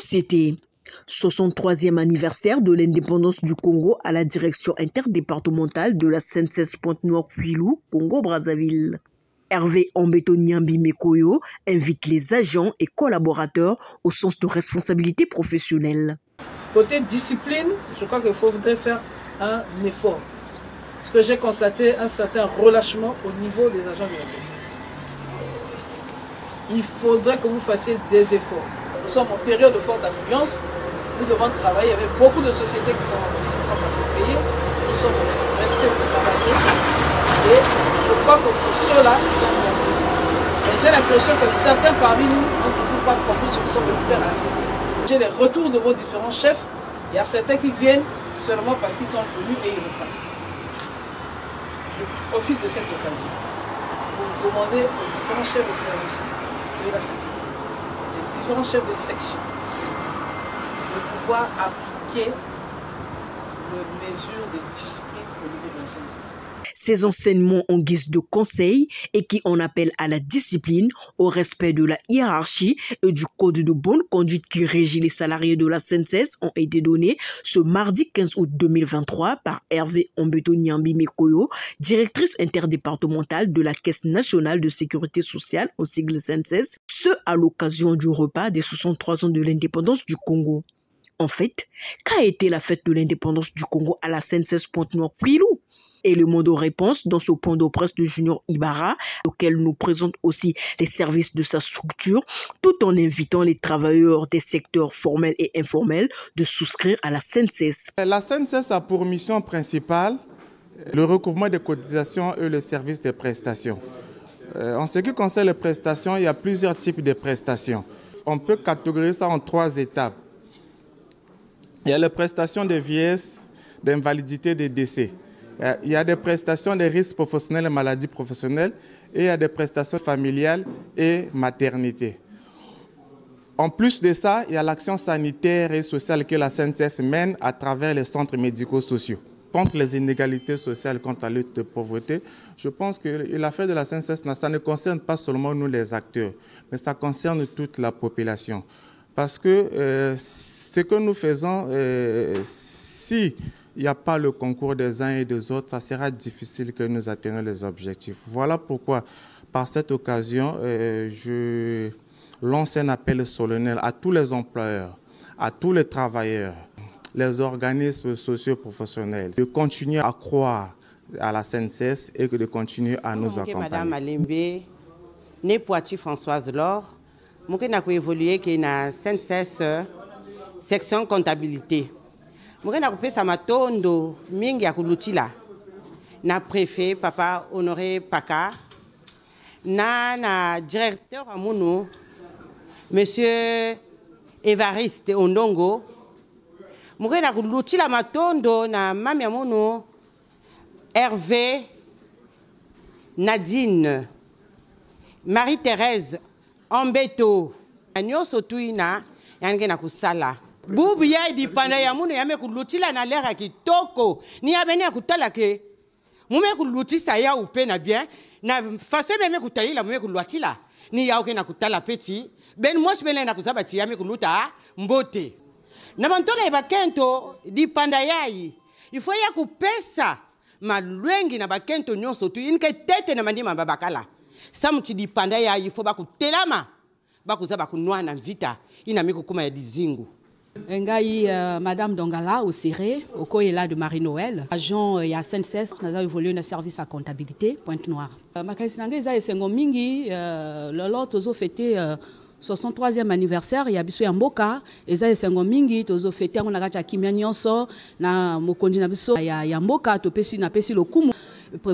société. 63e anniversaire de l'indépendance du Congo à la direction interdépartementale de la SNCS Pointe-Noire-Kwilu, Congo-Brazzaville. Hervé Ambetoniambi Mekoyo invite les agents et collaborateurs au sens de responsabilité professionnelle. Côté discipline, je crois qu'il faudrait faire un effort. Parce que j'ai constaté un certain relâchement au niveau des agents de la SNCS. Il faudrait que vous fassiez des efforts. Nous sommes en période de forte affluence. Nous devons travailler avec beaucoup de sociétés qui sont passées payées. Nous sommes restés pour travailler. Et je crois que pour ceux-là, ils ont compris. Et j'ai l'impression que certains parmi nous n'ont toujours pas compris ce qu'ils sont venus faire à la SNCS. J'ai les retours de vos différents chefs. Il y a certains qui viennent seulement parce qu'ils sont venus et ils repartent. Je profite de cette occasion pour demander aux différents chefs de service de la SNCS, les différents chefs de section, de pouvoir appliquer les mesures de discipline au niveau de la SNCS. Ces enseignements en guise de conseil et qui en appellent à la discipline, au respect de la hiérarchie et du code de bonne conduite qui régit les salariés de la SNCS ont été donnés ce mardi 15 août 2023 par Hervé Ambetoniambi Mekoyo, directrice interdépartementale de la Caisse nationale de sécurité sociale, au sigle SNCS, ce à l'occasion du repas des 63 ans de l'indépendance du Congo. En fait, qu'a été la fête de l'indépendance du Congo à la SNCS Pointe-Noire-Kwilu? Et le mot de réponse dans ce point de presse de Junior Ibarra, auquel nous présente aussi les services de sa structure, tout en invitant les travailleurs des secteurs formels et informels de souscrire à la SNCS. La SNCS a pour mission principale le recouvrement des cotisations et le service des prestations. En ce qui concerne les prestations, il y a plusieurs types de prestations. On peut catégoriser ça en 3 étapes. Il y a les prestations de vieillesse, d'invalidité, de décès. Il y a des prestations de risques professionnels et maladies professionnelles et il y a des prestations familiales et maternité. En plus de ça, il y a l'action sanitaire et sociale que la SNCS mène à travers les centres médico-sociaux. Contre les inégalités sociales, contre la lutte de pauvreté, je pense que l'affaire de la SNCS, ça ne concerne pas seulement nous les acteurs, mais ça concerne toute la population. Parce que ce que nous faisons, si il n'y a pas le concours des uns et des autres, ça sera difficile que nous atteignions les objectifs. Voilà pourquoi, par cette occasion, je lance un appel solennel à tous les employeurs, à tous les travailleurs, les organismes socio-professionnels, de continuer à croire à la SNCS et de continuer à nous accompagner. Madame Alembe, né Poitiers Françoise Laure, je vais évoluer dans la SNCS section comptabilité. Je vais faire matondo mingi ya kulutila na préfet papa Honoré Paka na directeur amuno monsieur Évariste Ondongo. Je vais kulutila matondo na mami amuno Hervé Nadine Marie-Thérèse Ambeto nyoso tuina yange na kusala bubu ya di panda ya munu yame kulutila na lera kitoko ni abene kutala ke mume kulutisa ya upe na bien na faso meme kutayila mume kulutila ni ya na kutala peti ben mosh bele na kusabati yame kuluta mbote na bantona bakento di panda yayi ifo ya kupesa malwengi na bakento nyonso tu inke tete na mandima babakala samuti di panda yayi ifo bakutelama bakuza bakunwa na vita ina mikukuma ya dizingu. Ngai Madame Dongala au Siré, au Koyela de Marie-Noël, agent ya SNCS, nous avons évolué dans le service à comptabilité Pointe-Noire. Makasinanga eza esengo mingi lolo tozo fêté 63e anniversaire ya biso ya mboka eza esengo mingi tozo fêté ngona kati ya kimia nyonso na mokonzi na biso ya mboka topesi na pesi lokumu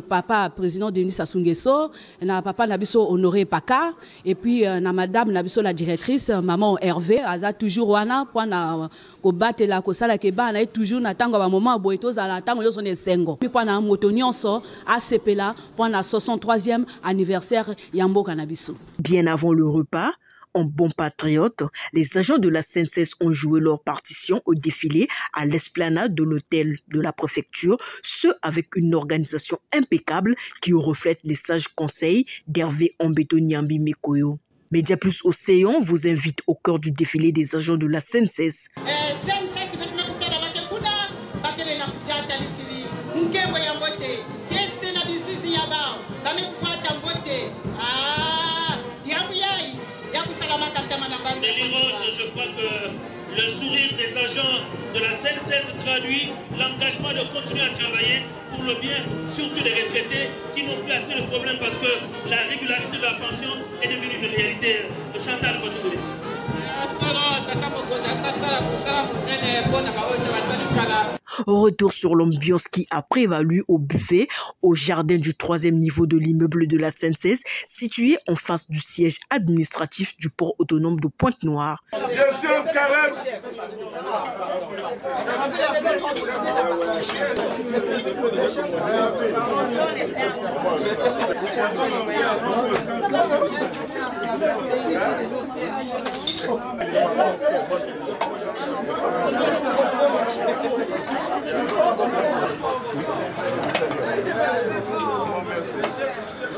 papa président Denis Sassou Nguesso na papa Nabiso Honoré Paka et puis na madame Nabiso la directrice maman Hervé aza toujours wana pour na ko batela ko sala ke ba na toujours na tango ba moment boy to za na tango yo son esengo puis pour na moto nyonso ACP là pour na 63e anniversaire ya mboka na biso. Bien avant le repas, en bons patriotes, les agents de la SNCS ont joué leur partition au défilé à l'esplanade de l'hôtel de la préfecture, ce avec une organisation impeccable qui reflète les sages conseils d'Hervé Ambetoniambi Mekoyo. Média Plus Océan vous invite au cœur du défilé des agents de la SNCS. Je crois que le sourire des agents de la SNCS traduit l'engagement de continuer à travailler pour le bien, surtout des retraités qui n'ont plus assez de problèmes parce que la régularité de la pension est devenue une réalité. De Chantal Kotoulesi. Retour sur l'ambiance qui a prévalu au buffet au jardin du 3e niveau de l'immeuble de la SNCS situé en face du siège administratif du port autonome de Pointe-Noire. Je suis un carême.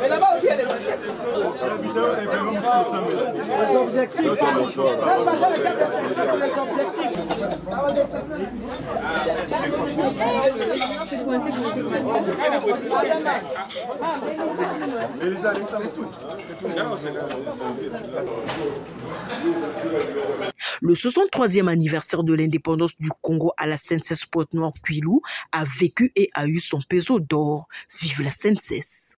Mais là-bas aussi, il y a des assiettes. Les objectifs. Le 63e anniversaire de l'indépendance du Congo à la SNCS Pointe-Noire Kwilu a vécu et a eu son peso d'or. Vive la SNCS!